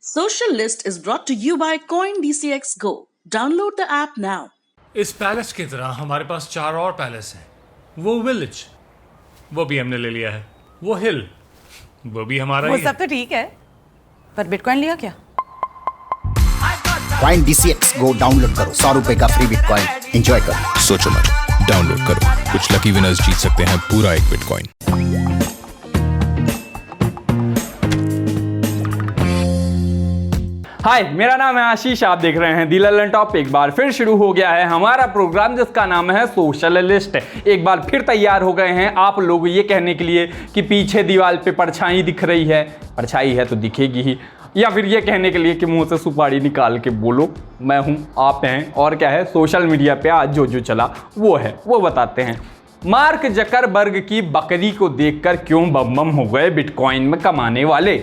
Socialist is brought to you by CoinDCX Go. Download the app now. इस palace की तरह हमारे पास 4 और पैलेस हैं। वो विलेज, वो भी हमने ले लिया है। वो हिल, वो भी हमारा वो ही सब तो ठीक है, पर बिटकॉइन लिया क्या? CoinDCX Go डाउनलोड करो, 100 रुपए का फ्री बिटकॉइन एंजॉय करो। सोचो मत, डाउनलोड करो, कुछ लकी विनर्स जीत सकते हैं पूरा एक बिटकॉइन। हाय, मेरा नाम है आशीष, आप देख रहे हैं दी ललन टॉप। एक बार फिर शुरू हो गया है हमारा प्रोग्राम जिसका नाम है सोशलिस्ट। एक बार फिर तैयार हो गए हैं आप लोग ये कहने के लिए कि पीछे दीवार पे परछाई दिख रही है। परछाई है तो दिखेगी ही, या फिर ये कहने के लिए कि मुंह से सुपारी निकाल के बोलो मैं हूं, आप हैं, और क्या है। सोशल मीडिया पे आज जो चला वो है, वो बताते हैं। मार्क जकरबर्ग की बकरी को देखकर क्यों बम बम हो गए बिटकॉइन में कमाने वाले।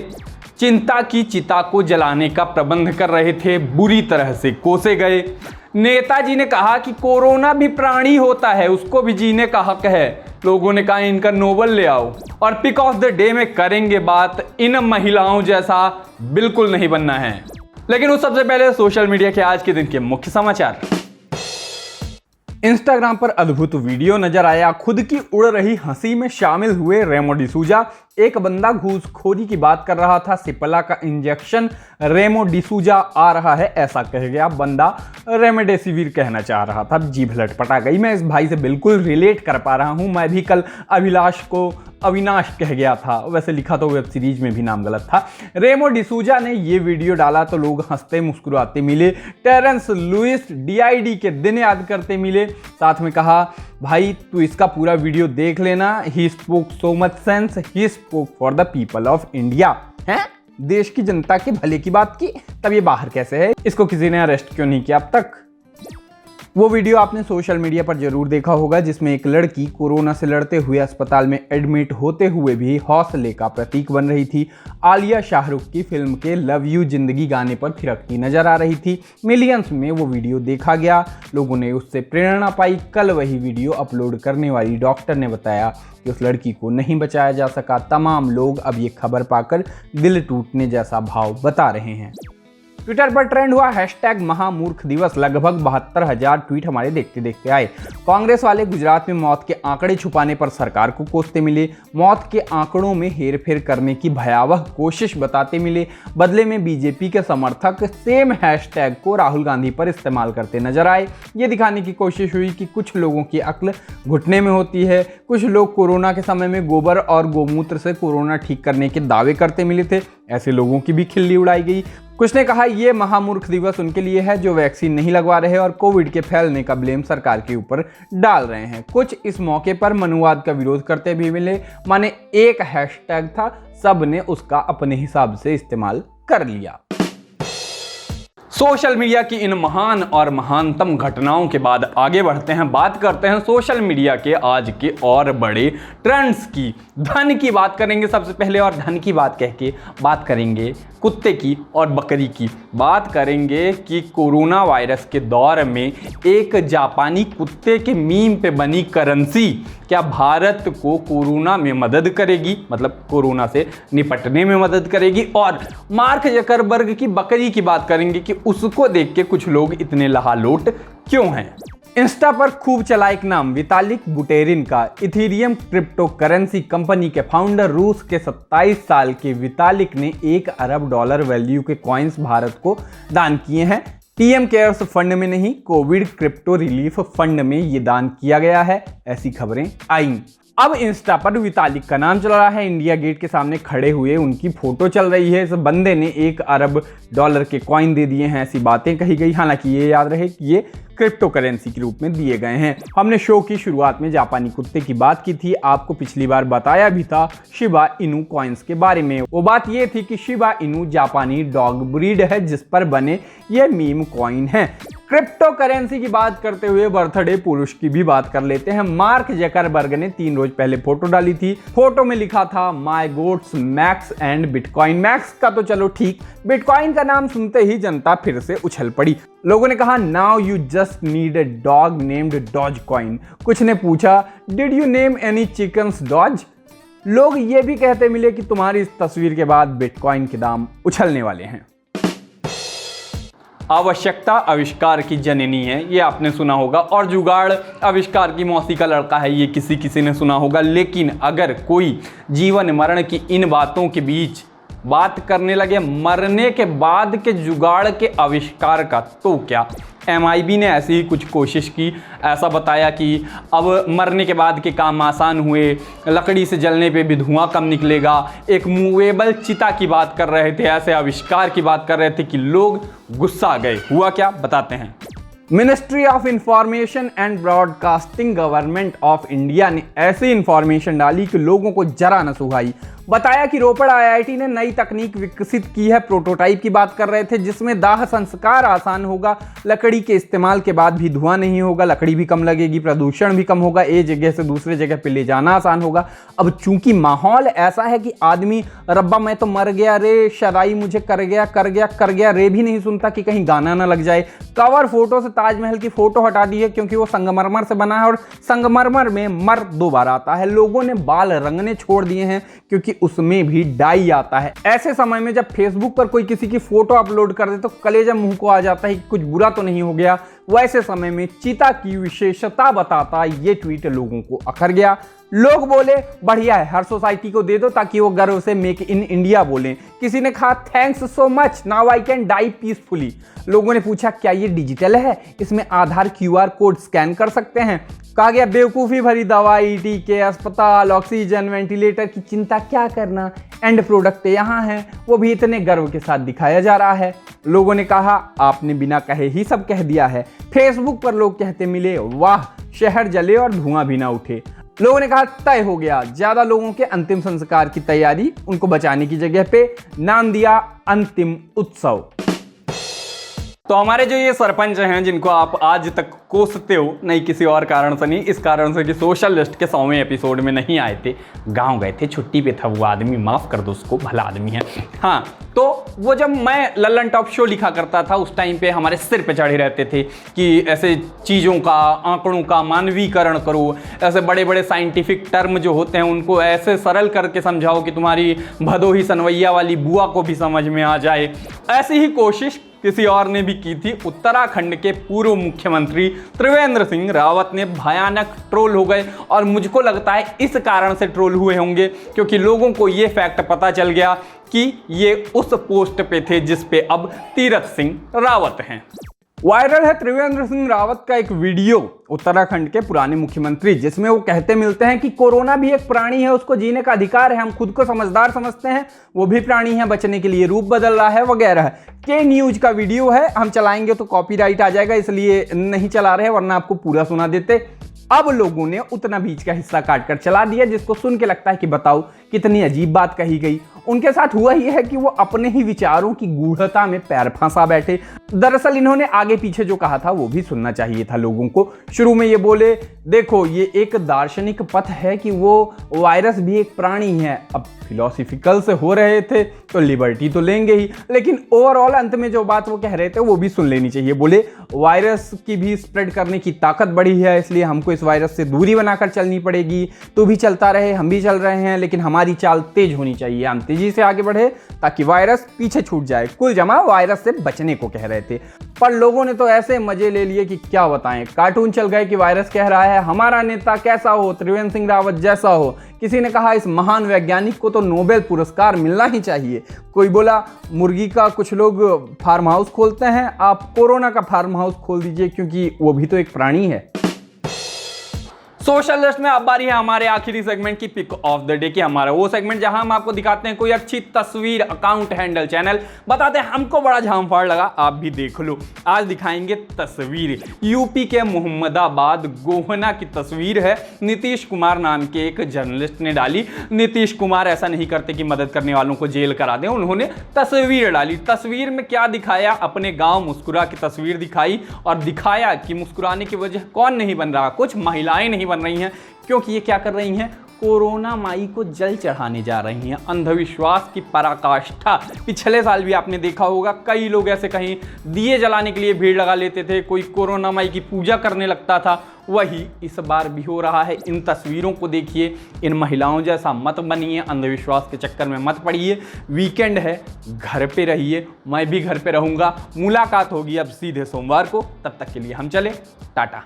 चिंता की चिता को जलाने का प्रबंध कर रहे थे, बुरी तरह से कोसे गए। नेताजी ने कहा कि कोरोना भी प्राणी होता है, उसको भी जीने का हक है। लोगों ने कहा इनका नोबल ले आओ। और पिक ऑफ द डे में करेंगे बात, इन महिलाओं जैसा बिल्कुल नहीं बनना है। लेकिन उस सबसे पहले सोशल मीडिया के आज के दिन के मुख्य समाचार। इंस्टाग्राम पर अद्भुत वीडियो नजर आया। खुद की उड़ रही हंसी में शामिल हुए रेमो डिसूजा। एक बंदा घूसखोरी की बात कर रहा था, सिप्ला का इंजेक्शन रेमो डिसूजा आ रहा है ऐसा कह गया। बंदा रेमडेसिविर कहना चाह रहा था, जीभ लटपटा गई। मैं इस भाई से बिल्कुल रिलेट कर पा रहा हूं। मैं भी कल अभिलाष को अविनाश कह गया था, वैसे लिखा तो वेब सीरीज में भी नाम गलत था। रेमो डिसूजा ने ये वीडियो डाला तो लोग हंसते मुस्कुराते मिले। टेरेंस लुइस DID के दिन याद करते मिले। साथ में कहा भाई तू इसका पूरा वीडियो देख लेना। He spoke so much sense, he spoke for the people of India. हैं, देश की जनता के भले की बात की, तब ये बाहर कैसे है? इसको किसी ने अरेस्ट क्यों नहीं किया अब तक? वो वीडियो आपने सोशल मीडिया पर जरूर देखा होगा जिसमें एक लड़की कोरोना से लड़ते हुए अस्पताल में एडमिट होते हुए भी हौसले का प्रतीक बन रही थी। आलिया शाहरुख की फिल्म के लव यू जिंदगी गाने पर थिरकती नजर आ रही थी। मिलियंस में वो वीडियो देखा गया, लोगों ने उससे प्रेरणा पाई। कल वही वीडियो अपलोड करने वाली डॉक्टर ने बताया कि उस लड़की को नहीं बचाया जा सका। तमाम लोग अब ये खबर पाकर दिल टूटने जैसा भाव बता रहे हैं। ट्विटर पर ट्रेंड हुआ #महामूर्ख दिवस। लगभग 72,000 ट्वीट हमारे देखते देखते आए। कांग्रेस वाले गुजरात में मौत के आंकड़े छुपाने पर सरकार को कोसते मिले। मौत के आंकड़ों में हेरफेर करने की भयावह कोशिश बताते मिले। बदले में बीजेपी के समर्थक सेम हैशटैग को राहुल गांधी पर इस्तेमाल करते नजर आए। ये दिखाने की कोशिश हुई कि कुछ लोगों की अक्ल घुटने में होती है। कुछ लोग कोरोना के समय में गोबर और गोमूत्र से कोरोना ठीक करने के दावे करते मिले थे। ऐसे लोगों की भी खिल्ली उड़ाई गई। कुछ ने कहा ये महामूर्ख दिवस उनके लिए है जो वैक्सीन नहीं लगवा रहे और कोविड के फैलने का ब्लेम सरकार के ऊपर डाल रहे हैं। कुछ इस मौके पर मनुवाद का विरोध करते भी मिले। माने एक हैशटैग था, सब ने उसका अपने हिसाब से इस्तेमाल कर लिया। सोशल मीडिया की इन महान और महानतम घटनाओं के बाद आगे बढ़ते हैं, बात करते हैं सोशल मीडिया के आज के और बड़े ट्रेंड्स की। धन की बात करेंगे सबसे पहले, और धन की बात कह के बात करेंगे कुत्ते की और बकरी की। बात करेंगे कि कोरोना वायरस के दौर में एक जापानी कुत्ते के मीम पे बनी करेंसी क्या भारत को कोरोना में मदद करेगी, मतलब कोरोना से निपटने में मदद करेगी। और मार्क जकरबर्ग की बकरी की बात करेंगे कि उसको देख के कुछ लोग इतने लहालोट क्यों हैं। इंस्टा पर खूब चला एक नाम, वितालिक बुटेरिन का। इथेरियम क्रिप्टो करेंसी कंपनी के फाउंडर रूस के 27 साल के वितालिक ने $1 अरब वैल्यू के कॉइन्स भारत को दान किए हैं। PM केयर्स फंड में नहीं, कोविड क्रिप्टो रिलीफ फंड में ये दान किया गया है, ऐसी खबरें आई। अब इंस्टा पर वितालिक का नाम चल रहा है। इंडिया गेट के सामने खड़े हुए उनकी फोटो चल रही है। इस बंदे ने $1 अरब के कॉइन दे दिए हैं, ऐसी बातें कही गई। हालांकि ये याद रहे कि ये क्रिप्टो करेंसी के रूप में दिए गए हैं। हमने शो की शुरुआत में जापानी कुत्ते की बात की थी, आपको पिछली बार बताया भी था शिबा इनू कॉइन्स के बारे में। वो बात ये थी कि शिबा इनू जापानी डॉग ब्रीड है जिस पर बने ये मीम कॉइन है। क्रिप्टो करेंसी की बात करते हुए बर्थडे पुरुष की भी बात कर लेते हैं। मार्क जकरबर्ग ने 3 रोज पहले फोटो डाली थी। फोटो में लिखा था my goats max and bitcoin. Max का तो चलो ठीक, बिटकॉइन का नाम सुनते ही जनता फिर से उछल पड़ी। लोगों ने कहा now you just need a dog named Dogecoin. कुछ ने पूछा did you name any chickens Doge. लोग ये भी कहते मिले कि तुम्हारी इस तस्वीर के बाद बिटकॉइन के दाम उछलने वाले हैं। आवश्यकता आविष्कार की जननी है, ये आपने सुना होगा, और जुगाड़ आविष्कार की मौसी का लड़का है, ये किसी ने सुना होगा। लेकिन अगर कोई जीवन मरण की इन बातों के बीच बात करने लगे मरने के बाद के जुगाड़ के आविष्कार का, तो क्या MIB ने ऐसी ही कुछ कोशिश की, ऐसा बताया कि अब मरने के बाद के काम आसान हुए, लकड़ी से जलने पे भी धुआं कम निकलेगा, एक मूवेबल चिता की बात कर रहे थे, ऐसे आविष्कार की बात कर रहे थे कि लोग गुस्सा गए। हुआ क्या, बताते हैं। Ministry of information and broadcasting government of India ने ऐसी इंफॉर्मेशन डाली कि लोगों को जरा न सुहाई। बताया कि रोपड़ IIT ने नई तकनीक विकसित की है, प्रोटोटाइप की बात कर रहे थे, जिसमें दाह संस्कार आसान होगा, लकड़ी के इस्तेमाल के बाद भी धुआं नहीं होगा, लकड़ी भी कम लगेगी, प्रदूषण भी कम होगा, एक जगह से दूसरे जगह पे ले जाना आसान होगा। अब चूंकि माहौल ऐसा है कि आदमी रब्बा मैं तो मर गया रे, शराई मुझे कर गया रे भी नहीं सुनता कि कहीं गाना ना लग जाए। कवर फोटो से ताजमहल की फोटो हटा दी है क्योंकि वो संगमरमर से बना है और संगमरमर में मर 2 बार आता है। लोगों ने बाल रंगने छोड़ दिए हैं क्योंकि उसमें भी डाई आता है। ऐसे समय में जब फेसबुक पर कोई किसी की फोटो अपलोड कर दे तो कलेजा मुंह को आ जाता है कि कुछ बुरा तो नहीं हो गया। वैसे समय में चीता की विशेषता बताता ये ट्वीट लोगों को अखर गया। लोग बोले बढ़िया है, हर सोसाइटी को दे दो ताकि वो गर्व से मेक इन इंडिया बोलें। किसी ने कहा thanks so much, now I can die peacefully. लोगों ने पूछा क्या ये डिजिटल है, इसमें आधार QR कोड स्कैन कर सकते हैं। कहा गया बेवकूफ़ी भरी दवाई, टीके, अस्पताल, ऑक्सीजन, वेंटिलेटर की चिंता क्या करना, एंड प्रोडक्ट यहाँ है, वो भी इतने गर्व के साथ दिखाया जा रहा है। लोगों ने कहा आपने बिना कहे ही सब कह दिया है। फेसबुक पर लोग कहते मिले वाह, शहर जले और धुआं भी ना उठे। लोगों ने कहा तय हो गया, ज्यादा लोगों के अंतिम संस्कार की तैयारी, उनको बचाने की जगह पे नाम दिया अंतिम उत्सव। तो हमारे जो ये सरपंच हैं जिनको आप आज तक कोसते हो, नहीं किसी और कारण से नहीं, इस कारण से कि सोशल लिस्ट के 100वें एपिसोड में नहीं आए थे, गांव गए थे, छुट्टी पे था वो आदमी, माफ कर दो उसको, भला आदमी है। हाँ, तो वो जब मैं लल्लन टॉप शो लिखा करता था उस टाइम पे हमारे सिर पे चढ़े रहते थे कि ऐसे चीज़ों का, आंकड़ों का मानवीकरण करो, ऐसे बड़े बड़े साइंटिफिक टर्म जो होते हैं उनको ऐसे सरल करके समझाओ कि तुम्हारी भदोही सनवैया वाली बुआ को भी समझ में आ जाए। ऐसी ही कोशिश किसी और ने भी की थी। उत्तराखंड के पूर्व मुख्यमंत्री त्रिवेंद्र सिंह रावत ने भयानक ट्रोल हो गए, और मुझको लगता है इस कारण से ट्रोल हुए होंगे क्योंकि लोगों को ये फैक्ट पता चल गया कि ये उस पोस्ट पे थे जिस पे अब तीरथ सिंह रावत हैं। वायरल है त्रिवेंद्र सिंह रावत का एक वीडियो, उत्तराखंड के पुराने मुख्यमंत्री, जिसमें वो कहते मिलते हैं कि कोरोना भी एक प्राणी है, उसको जीने का अधिकार है, हम खुद को समझदार समझते हैं, वो भी प्राणी है, बचने के लिए रूप बदल रहा है वगैरह। के न्यूज का वीडियो है, हम चलाएंगे तो कॉपीराइट आ जाएगा इसलिए नहीं चला रहे, वरना आपको पूरा सुना देते। अब लोगों ने उतना बीच का हिस्सा काटकर चला दिया जिसको सुन के लगता है कि बताओ कितनी अजीब बात कही गई। उनके साथ हुआ यह है कि वो अपने ही विचारों की गूढ़ता में पैर फंसा बैठे। दरअसल इन्होंने आगे पीछे जो कहा था वो भी सुनना चाहिए था लोगों को। शुरू में ये बोले देखो ये एक दार्शनिक पथ है कि वो वायरस भी एक प्राणी है। अब फिलोसफिकल से हो रहे थे तो लिबर्टी तो लेंगे ही, लेकिन ओवरऑल अंत में जो बात वो कह रहे थे वो भी सुन लेनी चाहिए। बोले वायरस की भी स्प्रेड करने की ताकत बढ़ी है, इसलिए हमको इस वायरस से दूरी बनाकर चलनी पड़ेगी। तू भी चलता रहे, हम भी चल रहे हैं, लेकिन हमारी चाल तेज होनी चाहिए, हम तेजी से आगे बढ़े ताकि वायरस पीछे छूट जाए। कुल जमा वायरस से बचने को कह रहे थे, पर लोगों ने तो ऐसे मजे ले लिए कि क्या बताएं। कार्टून चल गए कि वायरस कह रहा है हमारा नेता कैसा हो, त्रिवेंद्र सिंह रावत जैसा हो। किसी ने कहा इस महान वैज्ञानिक को तो नोबेल पुरस्कार मिलना ही चाहिए। कोई बोला मुर्गी का कुछ लोग फार्म हाउस खोलते हैं, आप कोरोना का फार्म हाउस खोल दीजिए क्योंकि वो भी तो एक प्राणी है। सोशल लिस्ट में अब बारी है हमारे आखिरी सेगमेंट की, पिक ऑफ द डे की। हमारा वो सेगमेंट जहां हम आपको दिखाते हैं कोई अच्छी तस्वीर, अकाउंट हैंडल, चैनल, बताते हैं हमको बड़ा झांफाड़ लगा, आप भी देख लो। आज दिखाएंगे तस्वीर यूपी के मोहम्मदाबाद गोहना की तस्वीर है। नीतीश कुमार नाम के एक जर्नलिस्ट ने डाली। नीतीश कुमार ऐसा नहीं करते कि मदद करने वालों को जेल करा दें, उन्होंने तस्वीर डाली। तस्वीर में क्या दिखाया, अपने गाँव मुस्कुरा की तस्वीर दिखाई और दिखाया कि मुस्कुराने की वजह कौन नहीं बन रहा, कुछ महिलाएं नहीं बन रही हैं, क्योंकि ये क्या कर रही हैं, कोरोना माई को जल चढ़ाने जा रही हैं। अंधविश्वास की पराकाष्ठा। पिछले साल भी आपने देखा होगा, कई लोग ऐसे कहीं दिए जलाने के लिए भीड़ लगा लेते थे, कोई कोरोना माई की पूजा करने लगता था। वही इस बार भी हो रहा है। इन तस्वीरों को देखिए, इन महिलाओं जैसा मत बनिए, अंधविश्वास के चक्कर में मत पड़िए। वीकेंड है, घर पे रहिए, मैं भी घर पे रहूंगा। मुलाकात होगी अब सीधे सोमवार को। तब तक के लिए हम चले, टाटा।